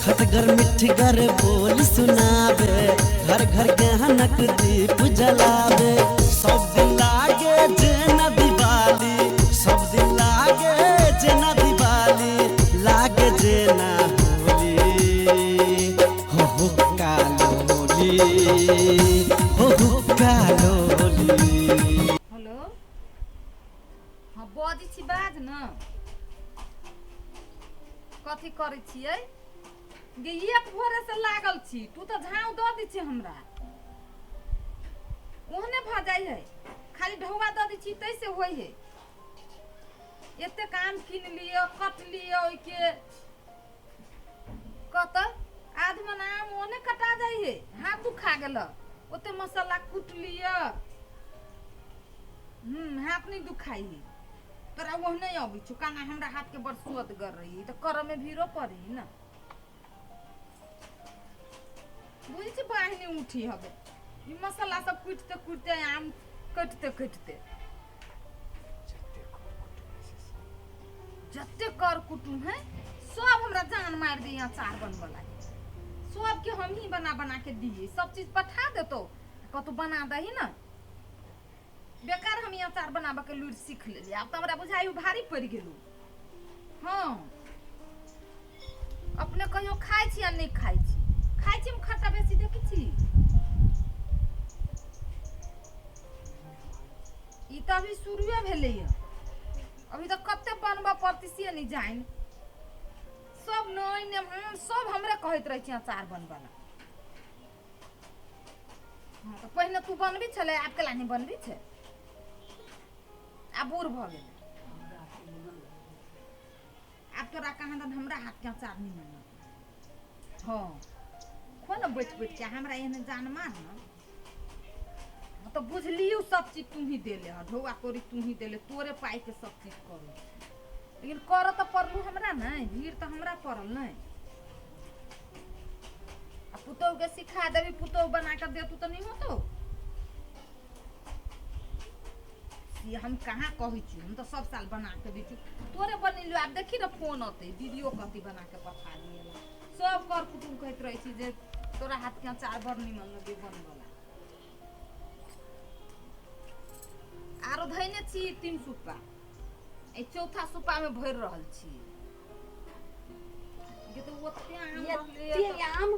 खटगर मिठगर बोल सुनावे, घर घर गहनक दीप जलावे। सब दिन लागे जेना दिवाली, सब दिन लागे जेना दिवाली, लागे जेना होली। हो कालोली, हो कालोली। हेलो, हाँ बजी छी, बाज न कथी करे छियै? गे एक भोरे से लागल छी, तू तो झाँव दऽ दी छी हमरा, ओहने भ जाई है। खाली ढौआ दऽ दी छी तैसे होई है। एते काम किन लियो, कट लियो, ओइके कत आधमन आम ओने कटा जाई है। हाथ दुखा गेल, ओते मसाला कूट लियो, हाथ नहीं दुखाई है। तोरा वो नहीं अबी छु काना हमरा हाथ के बड़ सुअत कर रही तो कर में भीरो पड़ी ना। बुझी छी बाहनी उठी हबे ई मसाला सब कूटते कूटते आम कटते कटते जत्ते कर कुटुम है सब हमरा जान मार दी। अचार बनबला सब के हम ही बना बना के दिए, सब चीज पठा देतो कतो बना दही ना। बेकार हम अचार बनाबे के लूर सीख लेली, अब तो हमरा बुझाई भारी पड़ गेलू। हाँ अपने कहियो खाई छी या नहीं खाई छी? खाई छी हम खट्टा बेसी देखी छी। ई तो अभी शुरुए भेले है, अभी तो कते बनबा पड़ती से नहीं जाइन। सब नहीं ने सब हमरे कहत रही छी अचार बनबला। हाँ तो पहले तू बनबी छले, आब केला नहीं बनबी छे? अब बूढ़ भ गेल, अब तोरा कहाँ दन हमरा हाथ के अचार नहीं मन। हाँ खो न बैठ बैठ के हमरा एहने जान मार न तो बुझलियो सब चीज तू ही देले, ढौआ कोरी तू ही देले, तोरे पाई के सब चीज करू। लेकिन कर तो पड़लू हमरा नहीं, भीड़ तो हमरा पड़ल नहीं। आ पुतोह के सिखा देवी, पुतोह बना कर दे तू तो नहीं होतो। ये हम कहाँ कही छी, हम तो सब साल बना के दी छी। तोरे बनिलो अब देखी ना फोन आते वीडियो कथी बना के पठा दिएला। सब कर कुटुम कहत रही छी जे तोरा हाथ के अचार बड़ निमन लगे बनबला। आरो धइने छी 3 सुपा, ए चौथा सुपा में भर रहल छी। ये तो ओते आम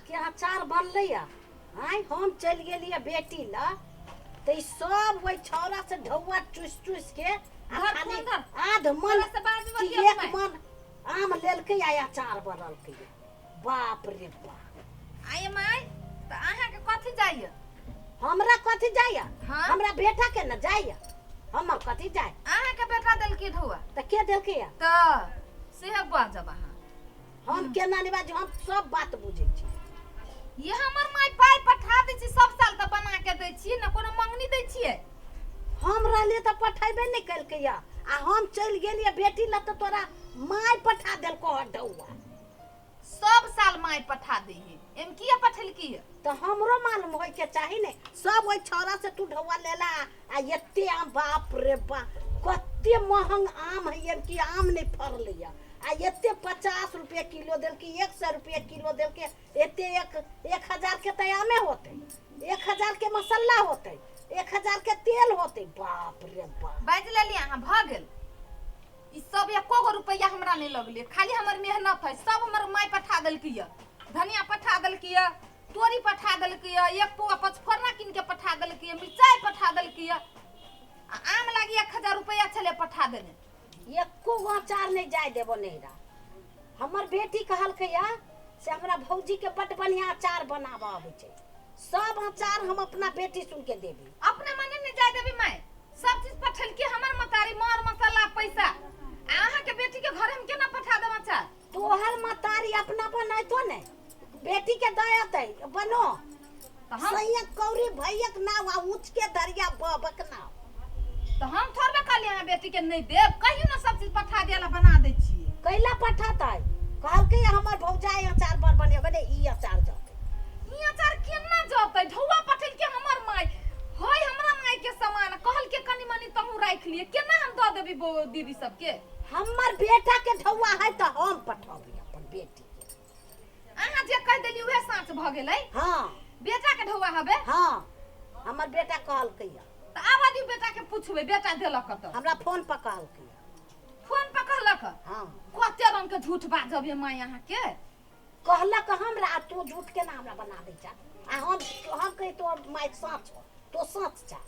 के अचार बनले या आइ हम चल गेलिए बेटी ला तो सब वही छौरा से ढौआ चुस चुस के खाली आध मन से एक मन आम लेलके या अचार बनल के। बाप रे बाप। आय माय त आहा के कथि जाइए? हमरा कथि जाइए? हाँ? हमरा बेटा के न जाइए, हमर कथि जाय? आहा के बेटा देल के ढौआ त के देलके या? त से बाजब आहा। हम केना नहीं बाजू, हम सब बात बुझै छी। ये हमर माय पाई पठा दै छी, सब साल त बना के दै छी न, कोनो मंगनी दै छिए। हम रहले त पठाइबे नहीं कलके या, आ हम चल गेलिए बेटी ला त तोरा माय पठा देलको ढौआ। सब साल माय पठा दै है, एम किया पठेलकी है? तो हमरो मालूम होय के चाही ने। सब ओइ छौरा से तू ढौआ लेला आ एते आम, बाप रे बाप कते महंग आम है ये कि आम नहीं फरले या। आ एते 50 रुपया किलो देल की 100 रुपया किलो देल के, एते 1000 के त आमे होते, 1000 के मसाला होते, 1000 के तेल होते। बाप रे बाप बाज लेली अहाँ भ गेल। ई सब एको रुपया हमरा नहीं लगले, खाली हमर मेहनत है। सब हमर माय पठा देलकी है, धनिया पठा देलकी है, तोरी पठा देलकी है, एक पौआ पचफोरना किन के पठा देलकी है, मिर्चाई पठा देलकी है। आम लागी 1000 रुपया छले पठा देने। एको अचार नहीं जाय देबो नैरा। हमर बेटी कहल के या से हमरा भौजी के बड़ बढ़िया अचार बनावा आबै छै, सब अचार हम अपना बेटी सुन के देबी। अपने मने नहीं जाय देबी माय, सब चीज पठल के हमर मतारी मार मसाला पैसा। आहा के बेटी के घर हम केना पठा देब अचार? तोहर मतारी अपना बनैतो ने, बेटी के दयतै बनो तो हम सैया कौरी भैयक नाव आ उच के दरिया बबक नाव। तो हम थोड़बे कहली अहाँ बेटी के नहीं देब, कहियो ना सब चीज पठा दियाला बना दै छी। कैला पठातै? कहल के हमर भौजाई अचार बड़ बने बने ई अचार जते। ई अचार केना जते? ढौआ पठल के हमर माय होय, हमरा माय के समान कहल के कनी मनी तहु राख लिए, केना हम द देबी दीदी सब के? हमर बेटा के ढौआ है तो हम पठाबी अपन बेटी के। उहे साँच भ गेलै। हाँ बेटा के ढौआ हबे हाँ हमर बेटा कहलकै त आब आदि बेटा के पूछबे बेटा देलक त हमरा फोन पर कहलकै फोन पर कहलक। हाँ कते रंग के झूठ बाजब ये माय यहाँ के। कहलक हमरा आ तू झूठ केना हमरा बना दै छ आ हम कहि तो माय सच हो तो सच छ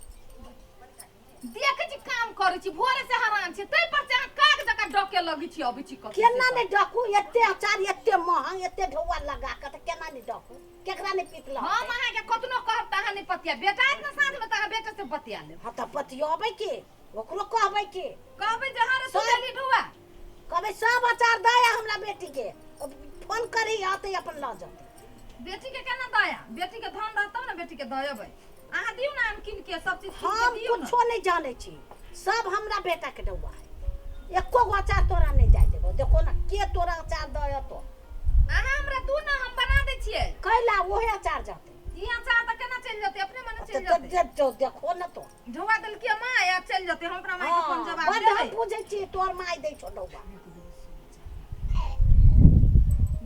देखे छी काम करे छी भोरे से हरान छी तै पर से काग जका डके लगी छी अबै छी कते। केना ने डकू एते अचार एते महंग एते ढौआ लगा के त केना ने डकू केकरा ने पिटला हम अहाँ के कतनो कहब त अहाँ नहीं पतिया बेटा इतना साँझ में त अहाँ बेटा से बतिया ले। हां त पतियाबै के ओकरो कहबै के कहबे जे हारे सुतली ढौआ कहबै सब अचार दया हमरा बेटी के फोन करी आते अपन ल जाते। बेटी के केना दया बेटी के धन रहतौ ना बेटी के दयबै अहाँ दियौ ना हम किन के सब चीज किन के हम दियौ ना। कुछो नहीं जाने छी सब हमरा बेटा के ढौआ है एको गो अचार तोरा नहीं जाय देबो देखो ना के तोरा अचार दय तो अहाँ हमरा दू ना हम बना दै छियै। कैला ओहे अचार जाते ई अचार त केना चल जते अपने मने चल तो जते देखो ना तो ढौआ दिल के माय आ चल जते हमरा माय के कोन जवाब बड़ देबै। हम पूछे छी तोर माय दै छो ढौआ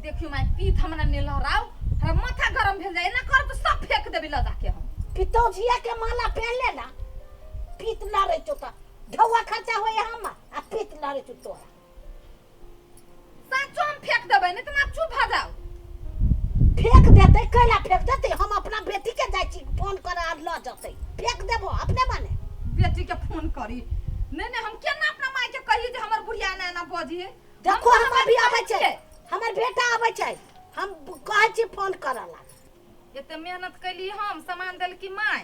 देखियो माय पीठ हमरा ने लहराओ हमरा माथा गरम भेल जाय ना कर तो सब फेंक देबी ल जाके हम। पितौजिया के माला पहन ले ना पीत लड़े छो त ढौआ खर्चा होय हम आ पीत लड़े छो तोरा साचो हम फेंक देबै नहीं त आप चुप भ जाओ। फेंक देते कैला फेंक देते हम अपना बेटी के जाय छी फोन कर आ ल जते फेंक देबो अपने माने बेटी के फोन करी नहीं नहीं हम केना अपना माय के कही जे हमर बुढ़िया ना ना बजी। देखो हम अभी आबै छै हमर बेटा आबै छै हम कहै छी फोन करला एते मेहनत कैली हम सामान देल की माय।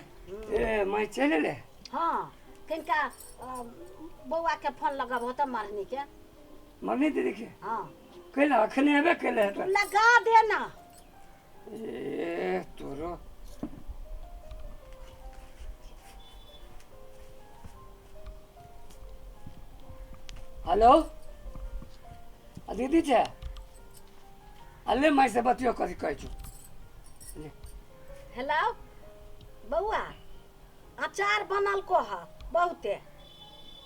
ए मैं चले ले हां किनका बौआ के फोन लगाबो त मरनी के मरनी दे देखिए हां कैला अखने आबे कैले है तो लगा देना ए तोरो हेलो दीदी छे अल्ले मैं से बतियो कथी कहै छु हेलो बौआ अचार बनल को ह बहुते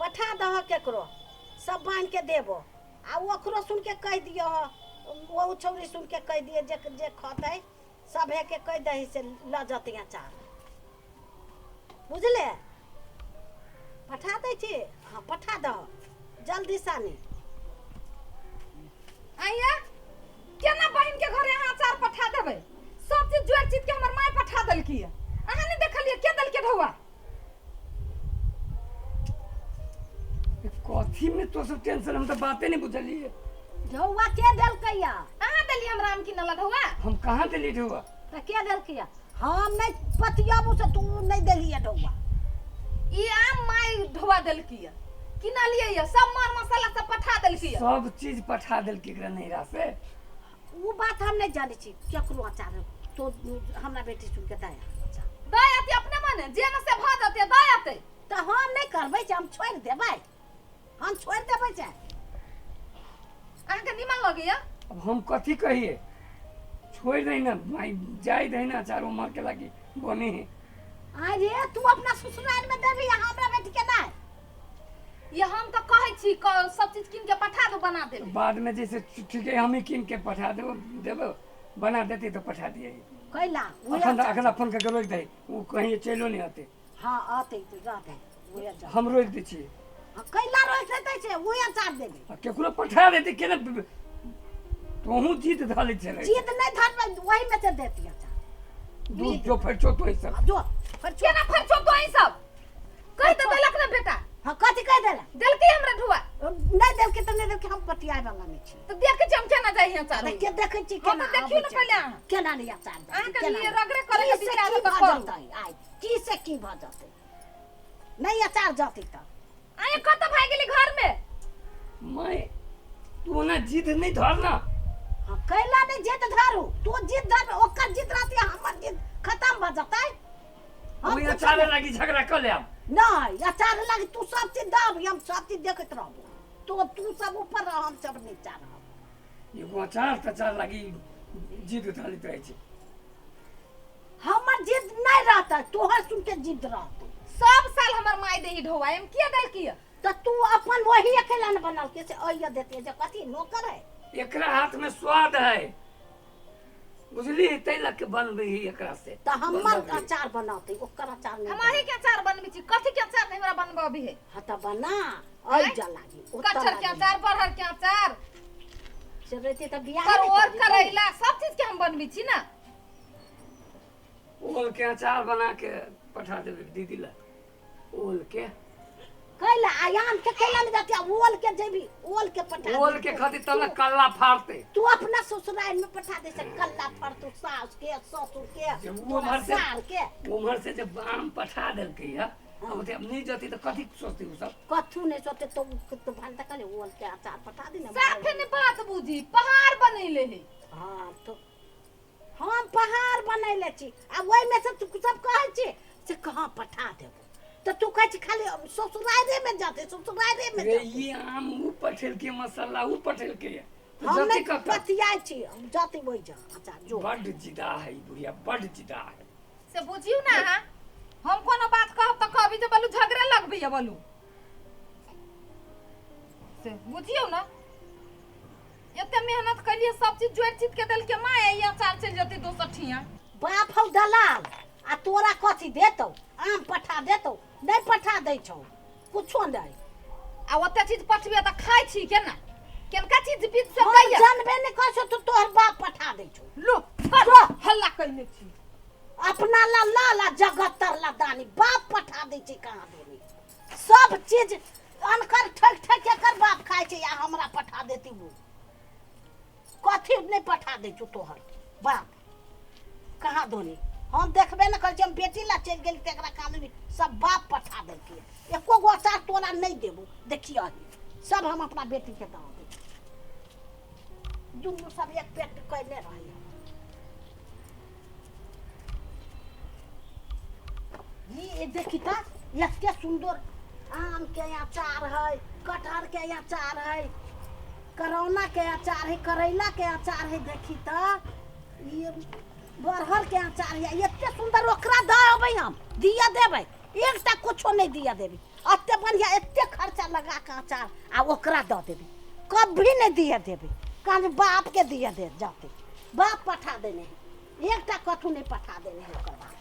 पठा दह केकरो सब बांध के देबो आ ओकरो सुन के कह दियो वो छौरी सुन के कह दिए जे खतै सभे के कह दही से ल जते अचार बुझले पठा दै छी हाँ पठा दह जल्दी सानी आइया केना बहिन के घरे अहाँ अचार पठा देबै सब चीज जोड़ चीज के हमर माय पठा देलकी अहाँ नहीं देखलिए के देल के ढौआ। कथी में तो सब टेंशन हम तो बातें नहीं बुझलिए ढौआ के देलकैया अहाँ देलिए हमरा आम किनला ढौआ हम कहाँ दिली ढुआ त के देलकैया हम नहीं पतियाबू से तू नहीं देलिए ढौआ ई आम माय ढौआ देलकी किनलिए ये सब मार मसाला सब पठा देलकी सब चीज पठा दिल केकरा नैरा से वो बात हम नहीं जाने छी केकरो अचार तो हमरा बेटी सुन के दया दयाते अपने मने जे न से भ जते दयाते तो हम नहीं करबै हम छोड़ देबै हम छोड़ देबै छै अहाँ के निमन लगैया। अब हम कथी कहिए छोड़ दे ना माई जाई दे ना चारों मार के लागी बनी है अरे तू अपना ससुराल में देबी हमरा बेटी के नहीं ये हम तो कहै छी सब चीज किन के पठा दो बना दे बाद में जैसे ठीक है हम ही किन के पठा देबो देबो बना देती तो पठा दिए कैला अखन फोन करके रोक दे वो कहीं चलो नहीं आते हां आते तो जाते वो जा हम रोक दै छी कैला रोक देते छै वो अचार देबे केकरो पठा देती केना तोहू जीत धाले चले जीत नहीं धरबै वही में से देती अचार दूध जो फरचो तो ही सब जो फिर केना फरचो तो ई सब कह दे देलक ना बेटा हां कथि कह देला देलकी हमरा ढौआ नहीं देलके तो नहीं देलके हम पटिया वाला में छी तो देख के हम केना जाई हैं चार के देखे छी हम केना तो देखियो ना पहले अहाँ केना नहीं अचार अहाँ के लिए रगड़े करे के विचार तो तो करू आई की से की भ जाते नहीं अचार जाती तो आए कत भाई गेली घर में मैं तू ना जीत नहीं धरना हां कैला नहीं जीत धरू तू जीत धर ओकर जीत रहती हमर जीत खत्म भ जाते हम यहाँ चाले लगी झगड़ा कर ले अब नहीं अचार लगी तू सब चीज दाब हम सब चीज देखत रहबो तो तू सब ऊपर रह हम सब नीचा रह एगो अचार तचार लगी जीत धालित रहे छी हमर जिद नहीं रहता तोहर सुन के जिद रहता सब साल हमर माय देही ढौआ हम किया देलकी तो तू अपन वही अकेला न बनल के से अइया देते जे कथी नौकर है एकरा हाथ में स्वाद है बुझली तैला के बनबे ही एकरा से तो हमर अचार बनाते ओकर अचार नहीं हमारे के अचार बनबी छी कथी के अचार हमरा बनबबी है हाँ तो बना आई जा लागी कटहर के अचार बरहर के अचार से रहते तो बियाह और करैला सब चीज के हम बनबी छी ना ओल के अचार बना के पठा देबे दीदी ला ओल के कैला आयाम के कैला नहीं जाती ओल के जेबी ओल के पठा ओल के खातिर तब कल्ला फाड़ते तू अपना ससुराल में पठा दे से कल्ला फर तू सास के ससुर के जब वो भर से साल के उमर से जब आम पठा देलकै है अब ते अब नहीं जाती तो कथी सोचती उ सब कथू नहीं सोते तो भांता करे ओल के अचार पठा दी ना साफे ने बात बुझी पहाड़ बनैले है हाँ तो हम पहाड़ बनैले छी आ ओइ में से तू सब कहै छी से कहां पठा देबो तो तू कहै छी खाली ससुराले में जाते ससुराले में रे जाते ये आम उ पठेल के मसाला उ पठेल के है हम जाति नहीं का पतियाई छी हम जाते वही जा अचार जो बड़ जिदा है बुढ़िया बड़ जिदा है से बुझियो ना हम कोनो बात कहब त कहबी जे बोलू झगड़ा लगबी है बोलू से बुझियो ना एते मेहनत करिए सब चीज जोड़ चीज के देल के मां ये अचार चल जती 200 ठिया बाप हौ दलाल आ तोरा कथी देतौ आम पठा देतौ नहीं पठा दै छौ कुछो नहीं आ ओते चीज पठबे त खाइ छी केना केनका चीज बीच से हम दैया जानबे नहीं कहै तो तोहर बाप पठा दै छौ लो हल्ला कइने छी अपना ला ला जगतर ला दानी बाप पठा दै छै कहां देनी सब चीज अनकर ठक ठक एकर बाप खाइ छै या हमरा पठा देती वो कथी नहीं पठा दै छौ तोहर बाप कहां दोनी हम देखबे न कर हम बेटी ला चल गेल तेकरा कानूनी सब बाप पठा देलकै एको गो अचार तोरा नहीं देबो देखियो सब हम अपना बेटी के दाव दे दुनू सब एक पेट कैले रही ये देखी ता एते सुंदर आम के अचार है कटहर के अचार है करौना के अचार है करैला के अचार है देखी ता ये बरहर के अचार है एते सुंदर ओकरा देबै हम दिया देबै एकटा कुछो नहीं दिया देबै एते बढ़िया एते खर्चा लगा के अचार आ ओकरा द देबै कभी नहीं दिया देबै कान बाप के दिया दे जाते बाप पठा देने एकटा कथू नहीं पठा देने है ओकर बाप